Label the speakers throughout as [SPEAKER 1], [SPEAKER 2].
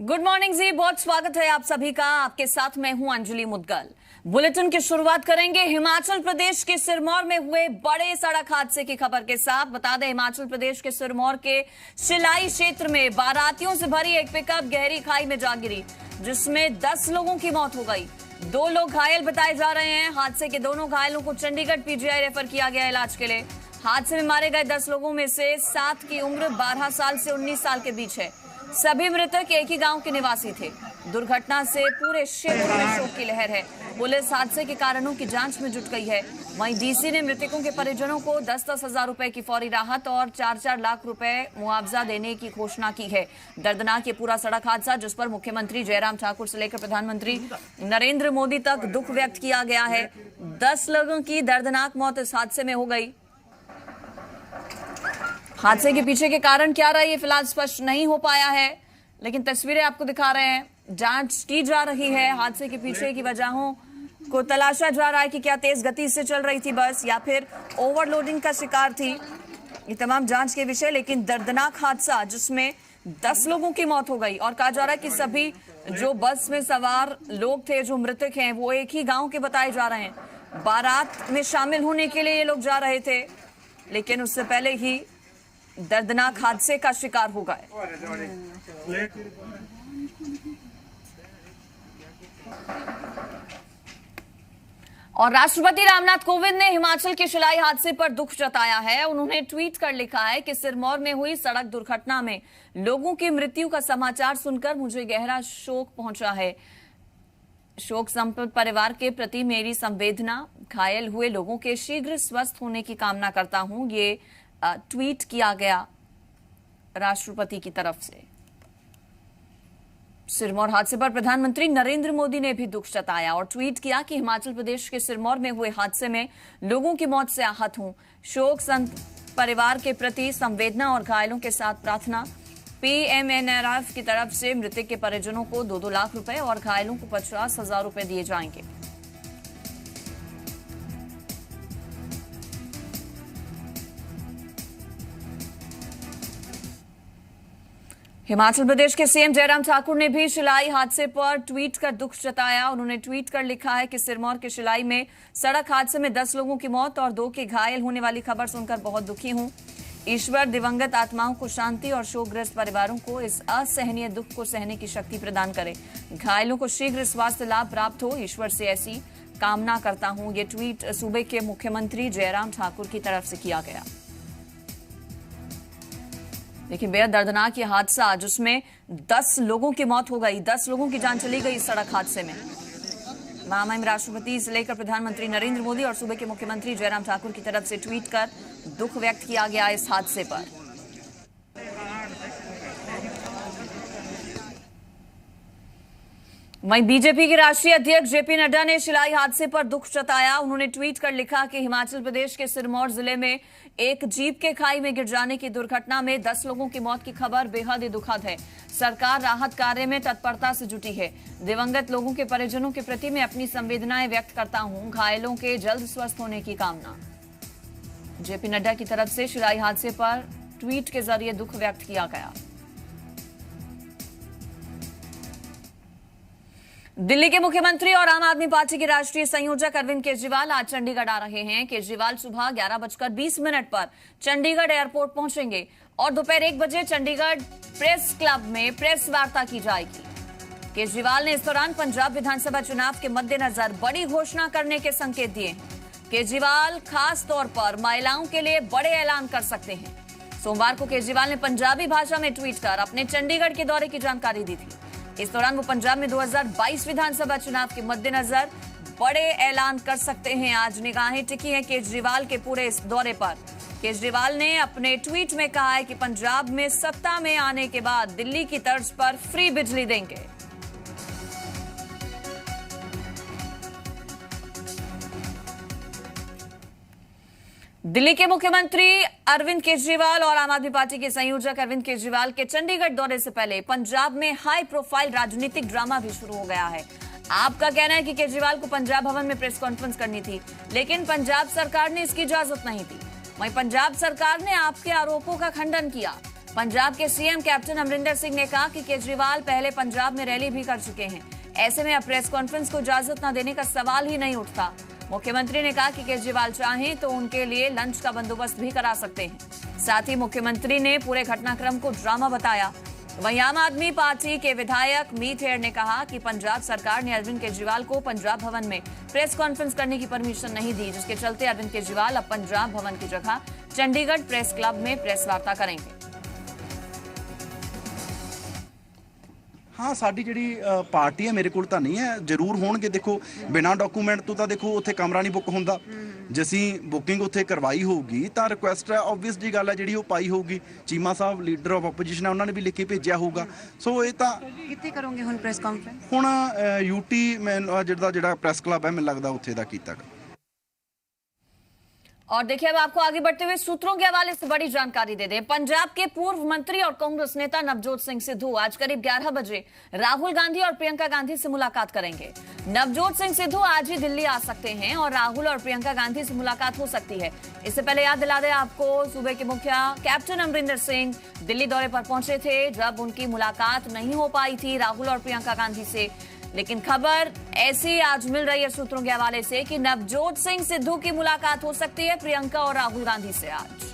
[SPEAKER 1] Good morning जी, बहुत स्वागत है आप सभी का। आपके साथ मैं हूं अंजलि मुदगल। बुलेटिन की शुरुआत करेंगे हिमाचल प्रदेश के सिरमौर में हुए बड़े सड़क हादसे की खबर के साथ। बता दें, हिमाचल प्रदेश के सिरमौर के शिलाई क्षेत्र में बारातियों से भरी एक पिकअप गहरी खाई में जा गिरी, जिसमें 10 लोगों की मौत हो गई। 2 लोग घायल बताए जा रहे हैं। हादसे के दोनों घायलों को चंडीगढ़ पीजीआई रेफर किया गया इलाज के लिए। हादसे में मारे गए 10 लोगों में से 7 की उम्र 12 साल से 19 साल के बीच है। सभी मृतक एक ही गांव के निवासी थे। दुर्घटना से पूरे क्षेत्र में शोक की लहर है। पुलिस हादसे के कारणों की जांच में जुट गई है। वहीं डीसी ने मृतकों के परिजनों को 10-10 हजार रुपए की फौरी राहत और 4-4 लाख रुपए मुआवजा देने की घोषणा की है। दर्दनाक ये पूरा सड़क हादसा, जिस पर मुख्यमंत्री जयराम ठाकुर से लेकर प्रधानमंत्री नरेंद्र मोदी तक दुख व्यक्त किया गया है। 10 लोगों की दर्दनाक मौत इस हादसे में हो गई। हादसे के पीछे के कारण क्या रहा, ये फिलहाल स्पष्ट नहीं हो पाया है, लेकिन तस्वीरें आपको दिखा रहे हैं। जांच की जा रही है। हादसे के पीछे की वजहों को तलाशा जा रहा है कि क्या तेज गति से चल रही थी बस या फिर ओवरलोडिंग का शिकार थी। ये तमाम जांच के विषय। लेकिन दर्दनाक हादसा जिसमें 10 लोगों की मौत हो गई और कहा जा रहा है कि सभी जो बस में सवार लोग थे, जो मृतक हैं, वो एक ही गाँव के बताए जा रहे हैं। बारात में शामिल होने के लिए ये लोग जा रहे थे, लेकिन उससे पहले ही दर्दनाक हादसे का शिकार हो गए। और राष्ट्रपति रामनाथ कोविंद ने हिमाचल के शिलाई हादसे पर दुख जताया है। उन्होंने ट्वीट कर लिखा है कि सिरमौर में हुई सड़क दुर्घटना में लोगों की मृत्यु का समाचार सुनकर मुझे गहरा शोक पहुंचा है। शोक संतप्त परिवार के प्रति मेरी संवेदना। घायल हुए लोगों के शीघ्र स्वस्थ होने की कामना करता हूं। ये ट्वीट किया गया राष्ट्रपति की तरफ से। सिरमौर हादसे पर प्रधानमंत्री नरेंद्र मोदी ने भी दुख जताया और ट्वीट किया कि हिमाचल प्रदेश के सिरमौर में हुए हादसे में लोगों की मौत से आहत हूं। शोक संतप्त परिवार के प्रति संवेदना और घायलों के साथ प्रार्थना। पीएमएनआरएफ की तरफ से मृतक के परिजनों को 2-2 लाख रुपए और घायलों को 50 हजार रुपए दिए जाएंगे। हिमाचल प्रदेश के सीएम जयराम ठाकुर ने भी शिलाई हादसे पर ट्वीट कर दुख जताया। उन्होंने ट्वीट कर लिखा है कि सिरमौर के शिलाई में सड़क हादसे में 10 लोगों की मौत और 2 के घायल होने वाली खबर सुनकर बहुत दुखी हूं। ईश्वर दिवंगत आत्माओं को शांति और शोकग्रस्त परिवारों को इस असहनीय दुख को सहने की शक्ति प्रदान करे। घायलों को शीघ्र स्वास्थ्य लाभ प्राप्त हो, ईश्वर से ऐसी कामना करता हूं। ये ट्वीट सूबे के मुख्यमंत्री जयराम ठाकुर की तरफ से किया गया। लेकिन बेहद दर्दनाक ये हादसा, जिसमें 10 लोगों की मौत हो गई, 10 लोगों की जान चली गई इस सड़क हादसे में। महामहिम राष्ट्रपति से लेकर प्रधानमंत्री नरेंद्र मोदी और सूबे के मुख्यमंत्री जयराम ठाकुर की तरफ से ट्वीट कर दुख व्यक्त किया गया इस हादसे पर। वहीं बीजेपी के राष्ट्रीय अध्यक्ष जेपी नड्डा ने शिलाई हादसे पर दुख जताया। उन्होंने ट्वीट कर लिखा कि हिमाचल प्रदेश के सिरमौर जिले में एक जीप के खाई में गिर जाने की दुर्घटना में 10 लोगों की मौत की खबर बेहद ही दुखद है। सरकार राहत कार्य में तत्परता से जुटी है। दिवंगत लोगों के परिजनों के प्रति मैं अपनी संवेदनाएं व्यक्त करता हूं। घायलों के जल्द स्वस्थ होने की कामना। जेपी नड्डा की तरफ से शिलाई हादसे पर ट्वीट के जरिए दुख व्यक्त किया गया। दिल्ली के मुख्यमंत्री और आम आदमी पार्टी के राष्ट्रीय संयोजक अरविंद केजरीवाल आज चंडीगढ़ आ रहे हैं। केजरीवाल सुबह 11:20 पर चंडीगढ़ एयरपोर्ट पहुंचेंगे और दोपहर 1 बजे चंडीगढ़ प्रेस क्लब में प्रेस वार्ता की जाएगी। केजरीवाल ने इस दौरान पंजाब विधानसभा चुनाव के मद्देनजर बड़ी घोषणा करने के संकेत दिए हैं। केजरीवाल खास तौर पर महिलाओं के लिए बड़े ऐलान कर सकते हैं। सोमवार को केजरीवाल ने पंजाबी भाषा में ट्वीट कर अपने चंडीगढ़ के दौरे की जानकारी दी थी। इस दौरान वो पंजाब में 2022 विधानसभा चुनाव के मद्देनजर बड़े ऐलान कर सकते हैं। आज निगाहें टिकी हैं केजरीवाल के पूरे इस दौरे पर। केजरीवाल ने अपने ट्वीट में कहा है कि पंजाब में सत्ता में आने के बाद दिल्ली की तर्ज पर फ्री बिजली देंगे। दिल्ली के मुख्यमंत्री अरविंद केजरीवाल और आम आदमी पार्टी के संयोजक अरविंद केजरीवाल के चंडीगढ़ दौरे से पहले पंजाब में हाई प्रोफाइल राजनीतिक ड्रामा भी शुरू हो गया है। आपका कहना है कि केजरीवाल को पंजाब भवन में प्रेस कॉन्फ्रेंस करनी थी, लेकिन पंजाब सरकार ने इसकी इजाजत नहीं दी। वहीं पंजाब सरकार ने आपके आरोपों का खंडन किया। पंजाब के सीएम कैप्टन अमरिंदर सिंह ने कहा कि केजरीवाल पहले पंजाब में रैली भी कर चुके हैं, ऐसे में अब प्रेस कॉन्फ्रेंस को इजाजत न देने का सवाल ही नहीं उठता। मुख्यमंत्री ने कहा कि केजरीवाल चाहें तो उनके लिए लंच का बंदोबस्त भी करा सकते हैं। साथ ही मुख्यमंत्री ने पूरे घटनाक्रम को ड्रामा बताया। वहीं आम आदमी पार्टी के विधायक मीत हेयर ने कहा कि पंजाब सरकार ने अरविंद केजरीवाल को पंजाब भवन में प्रेस कॉन्फ्रेंस करने की परमिशन नहीं दी, जिसके चलते अरविंद केजरीवाल अब पंजाब भवन की जगह चंडीगढ़ प्रेस क्लब में प्रेस वार्ता करेंगे।
[SPEAKER 2] हाँ, साडी जिहड़ी पार्टी है मेरे कोल तां नहीं है, जरूर होणगे। देखो बिना डॉकूमेंट तो देखो उत्थे कमरा नहीं बुक होंदा। जे असीं बुकिंग उत्थे करवाई होगी तां रिक्वेस्ट है ऑबवियस जी गल है जिहड़ी वो पाई होगी। चीमा साहब लीडर ऑफ ओपोजिशन है, उन्होंने भी लिख के भेजिया होगा। सो ये तां
[SPEAKER 3] कित्थे करोगे हुण प्रेस कॉन्फ्रेंस?
[SPEAKER 2] हुण यूटी जिहड़ा प्रेस क्लब है मैनूं लगदा उत्थे दा कीता।
[SPEAKER 1] और देखिए अब आपको आगे बढ़ते हुए सूत्रों के हवाले से बड़ी जानकारी दे दें। पंजाब के पूर्व मंत्री और कांग्रेस नेता नवजोत सिंह सिद्धू आज करीब 11 बजे राहुल गांधी और प्रियंका गांधी से मुलाकात करेंगे। नवजोत सिंह सिद्धू आज ही दिल्ली आ सकते हैं और राहुल और प्रियंका गांधी से मुलाकात हो सकती है। इससे पहले याद दिला दें आपको, सूबे के मुखिया कैप्टन अमरिंदर सिंह दिल्ली दौरे पर पहुंचे थे, जब उनकी मुलाकात नहीं हो पाई थी राहुल और प्रियंका गांधी से। लेकिन खबर ऐसी आज मिल रही है सूत्रों के हवाले से कि नवजोत सिंह सिद्धू की मुलाकात हो सकती है प्रियंका और राहुल गांधी से आज।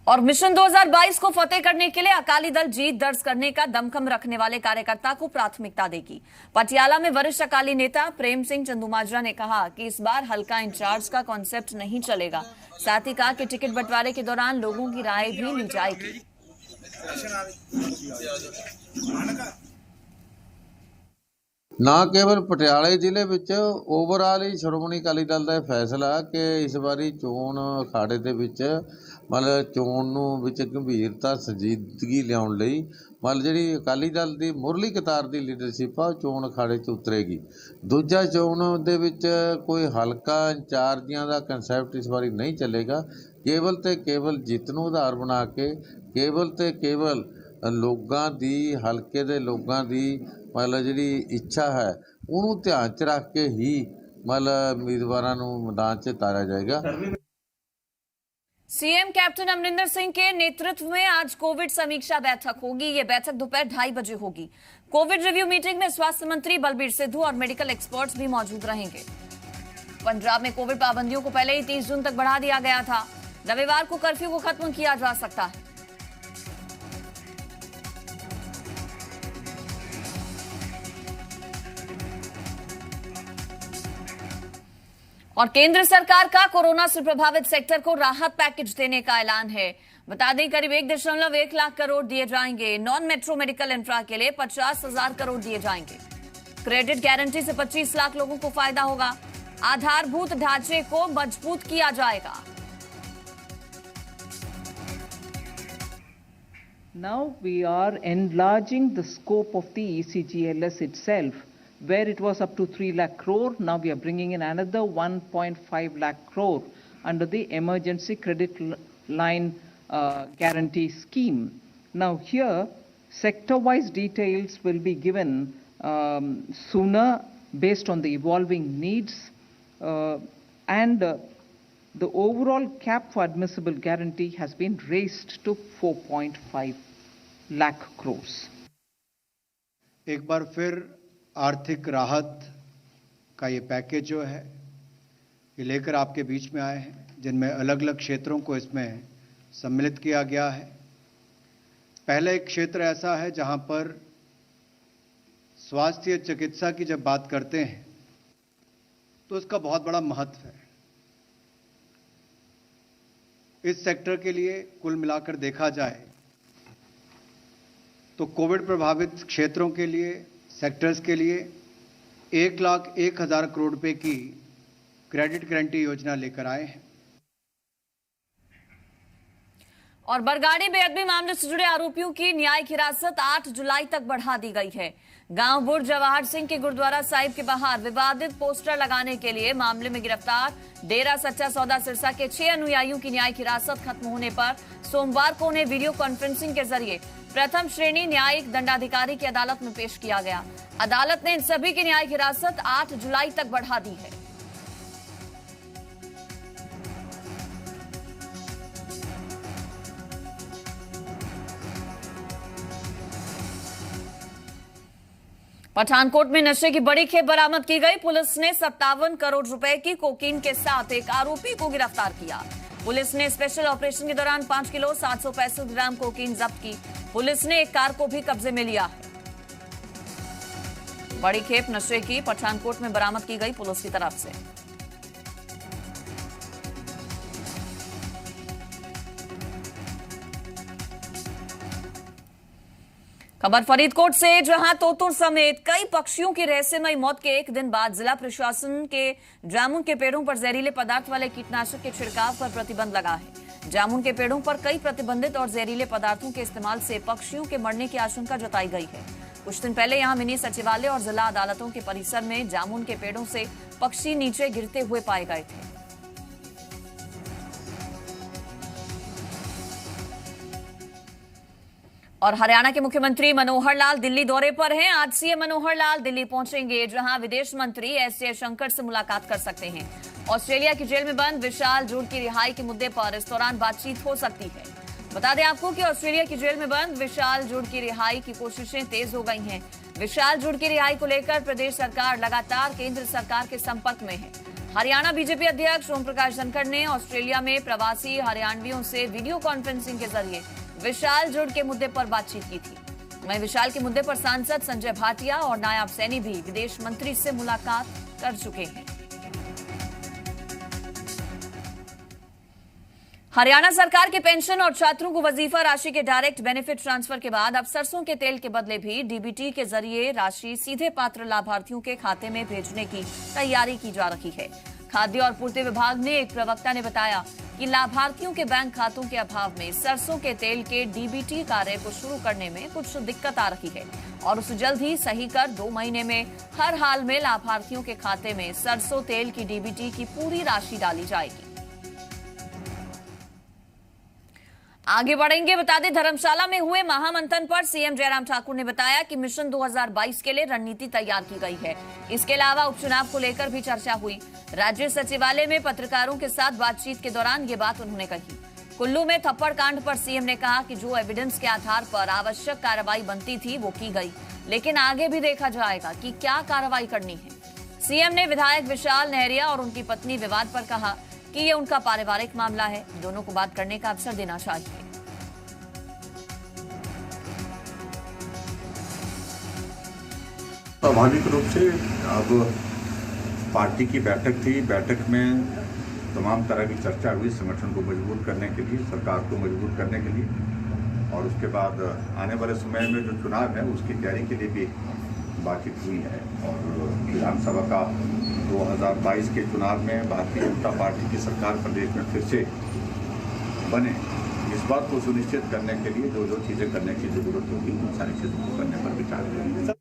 [SPEAKER 1] और मिशन 2022 को फतेह करने के लिए अकाली दल जीत दर्ज करने का दमखम रखने वाले कार्यकर्ता को प्राथमिकता देगी। पटियाला में वरिष्ठ अकाली नेता प्रेम सिंह चंदूमाजरा ने कहा कि इस बार हल्का इंचार्ज का कॉन्सेप्ट नहीं चलेगा। साथ ही कहा कि टिकट बंटवारे के दौरान लोगों की राय भी ली जाएगी।
[SPEAKER 4] ना केवल पटियाले जिले विच ओवरऑल ही श्रोमणी अकाली दल का फैसला कि इस बारी चोण अखाड़े दे विच मतलब चोण नूं विच गंभीरता संजीदगी लियाउण लई मतलब जिहड़ी अकाली दल की मुरली कतार की लीडरशिप आ चोण अखाड़े च उतरेगी। दूजा चोण दे विच कोई हल्का इंचार्जियां का कंसैप्ट इस बारी नहीं चलेगा। केवल ते केवल जित नूं आधार बना के केवल ते केवल लोगों की हल्के दे लोगों की मतलब जिहड़ी इच्छा है उन्होंने ध्यान च रख के ही मतलब उम्मीदवारों नूं मैदान च उतारा जाएगा।
[SPEAKER 1] सीएम कैप्टन अमरिंदर सिंह के नेतृत्व में आज कोविड समीक्षा बैठक होगी। ये बैठक दोपहर 2:30 बजे होगी। कोविड रिव्यू मीटिंग में स्वास्थ्य मंत्री बलबीर सिद्धू और मेडिकल एक्सपर्ट्स भी मौजूद रहेंगे। पंजाब में कोविड पाबंदियों को पहले ही 30 जून तक बढ़ा दिया गया था। रविवार को कर्फ्यू को खत्म किया जा सकता है। और केंद्र सरकार का कोरोना से प्रभावित सेक्टर को राहत पैकेज देने का ऐलान है। बता दें करीब 1.1 लाख करोड़ दिए जाएंगे। नॉन मेट्रो मेडिकल इंफ्रा के लिए 50,000 करोड़ दिए जाएंगे। क्रेडिट गारंटी से 25 लाख लोगों को फायदा होगा। आधारभूत ढांचे को मजबूत किया जाएगा।
[SPEAKER 5] Now we are enlarging the scope of the ECGLS itself. Where it was up to 3 lakh crore, now we are bringing in another 1.5 lakh crore under the emergency credit line guarantee scheme. Now here, sector-wise details will be given sooner based on the evolving needs and the overall cap for admissible guarantee has been raised to 4.5 lakh crores.
[SPEAKER 6] एक बार फिर आर्थिक राहत का ये package जो है ये लेकर आपके बीच में आए हैं, जिनमें अलग अलग क्षेत्रों को इसमें सम्मिलित किया गया है। पहला एक क्षेत्र ऐसा है जहां पर स्वास्थ्य चिकित्सा की जब बात करते हैं तो उसका बहुत बड़ा महत्व है। इस सेक्टर के लिए कुल मिलाकर देखा जाए तो कोविड प्रभावित क्षेत्रों के लिए सेक्टर्स के लिए 1,01,000 करोड़ रुपए की क्रेडिट गारंटी योजना लेकर आए हैं।
[SPEAKER 1] और बरगाड़ी बेअदबी मामले से जुड़े आरोपियों की न्यायिक हिरासत 8 जुलाई तक बढ़ा दी गई है। गांव बुर्ज जवाहर सिंह के गुरुद्वारा साहिब के बाहर विवादित पोस्टर लगाने के लिए मामले में गिरफ्तार डेरा सच्चा सौदा सिरसा के 6 अनुयायियों की न्यायिक हिरासत खत्म होने पर सोमवार को उन्हें वीडियो कॉन्फ्रेंसिंग के जरिए प्रथम श्रेणी न्यायिक दंडाधिकारी की अदालत में पेश किया गया। अदालत ने इन सभी की न्यायिक हिरासत 8 जुलाई तक बढ़ा दी है। पठानकोट में नशे की बड़ी खेप बरामद की गई। पुलिस ने 57 करोड़ रुपए की कोकीन के साथ एक आरोपी को गिरफ्तार किया। पुलिस ने स्पेशल ऑपरेशन के दौरान 5 किलो 765 ग्राम कोकीन जब्त की। पुलिस ने एक कार को भी कब्जे में लिया है। बड़ी खेप नशे की पठानकोट में बरामद की गई पुलिस की तरफ से। खबर फरीदकोट से, जहां तोतुर समेत कई पक्षियों की रहस्यमयी मौत के एक दिन बाद जिला प्रशासन के जामुन के पेड़ों पर जहरीले पदार्थ वाले कीटनाशक के छिड़काव पर प्रतिबंध लगा है। जामुन के पेड़ों पर कई प्रतिबंधित और जहरीले पदार्थों के इस्तेमाल से पक्षियों के मरने की आशंका जताई गई है। कुछ दिन पहले यहां मिनी सचिवालय और जिला अदालतों के परिसर में जामुन के पेड़ों से पक्षी नीचे गिरते हुए पाए गए थे। और हरियाणा के मुख्यमंत्री मनोहर लाल दिल्ली दौरे पर हैं। आज सीएम मनोहर लाल दिल्ली पहुंचेंगे, जहां विदेश मंत्री एस जयशंकर से मुलाकात कर सकते हैं। ऑस्ट्रेलिया की जेल में बंद विशाल जूड की रिहाई के मुद्दे पर इस दौरान बातचीत हो सकती है। बता दें आपको कि ऑस्ट्रेलिया की जेल में बंद विशाल जूड की रिहाई की कोशिशें तेज हो गई हैं। विशाल जूड की रिहाई को लेकर प्रदेश सरकार लगातार केंद्र सरकार के संपर्क में है। हरियाणा बीजेपी अध्यक्ष ओम प्रकाश धनखड़ ने ऑस्ट्रेलिया में प्रवासी हरियाणवियों से वीडियो कॉन्फ्रेंसिंग के जरिए विशाल जूड के मुद्दे पर बातचीत की थी। वहीं विशाल के मुद्दे पर सांसद संजय भाटिया और नायब सैनी भी विदेश मंत्री से मुलाकात कर चुके हैं। हरियाणा सरकार के पेंशन और छात्रों को वजीफा राशि के डायरेक्ट बेनिफिट ट्रांसफर के बाद अब सरसों के तेल के बदले भी डीबीटी के जरिए राशि सीधे पात्र लाभार्थियों के खाते में भेजने की तैयारी की जा रही है। खाद्य और पूर्ति विभाग ने एक प्रवक्ता ने बताया कि लाभार्थियों के बैंक खातों के अभाव में सरसों के तेल के डीबीटी कार्य को शुरू करने में कुछ दिक्कत आ रही है और उसे जल्द ही सही कर 2 महीने में हर हाल में लाभार्थियों के खाते में सरसों तेल की डीबीटी की पूरी राशि डाली जाएगी। आगे बढ़ेंगे, बता दें धर्मशाला में हुए महामंथन पर सीएम जयराम ठाकुर ने बताया कि मिशन 2022 के लिए रणनीति तैयार की गई है। इसके अलावा उपचुनाव को लेकर भी चर्चा हुई। राज्य सचिवालय में पत्रकारों के साथ बातचीत के दौरान ये बात उन्होंने कही। कुल्लू में थप्पड़ कांड पर सीएम ने कहा कि जो एविडेंस के आधार पर आवश्यक कार्रवाई बनती थी वो की गई, लेकिन आगे भी देखा जाएगा कि क्या कार्रवाई करनी है। सीएम ने विधायक विशाल नेहरिया और उनकी पत्नी विवाद पर कहा कि ये उनका पारिवारिक मामला है, दोनों को बात करने का अवसर देना चाहिए।
[SPEAKER 7] स्वाभाविक रूप से अब पार्टी की बैठक थी, बैठक में तमाम तरह की चर्चा हुई संगठन को मजबूत करने के लिए, सरकार को मजबूत करने के लिए, और उसके बाद आने वाले समय में जो चुनाव है उसकी तैयारी के लिए भी बातचीत हुई है। और विधानसभा का 2022 के चुनाव में भारतीय जनता पार्टी की सरकार प्रदेश में फिर से बने, इस बात को सुनिश्चित करने के लिए जो जो चीज़ें करने की जरूरत होगी उन सारी चीज़ों को करने पर विचार करेंगे।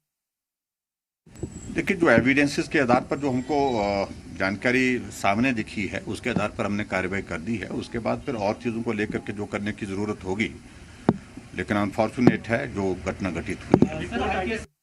[SPEAKER 7] देखिए, जो एविडेंसेस के आधार पर जो हमको जानकारी सामने दिखी है उसके आधार पर हमने कार्रवाई कर दी है। उसके बाद फिर और चीज़ों को लेकर के जो करने की जरूरत होगी, लेकिन अनफॉर्चुनेट है जो घटना घटित हुई है।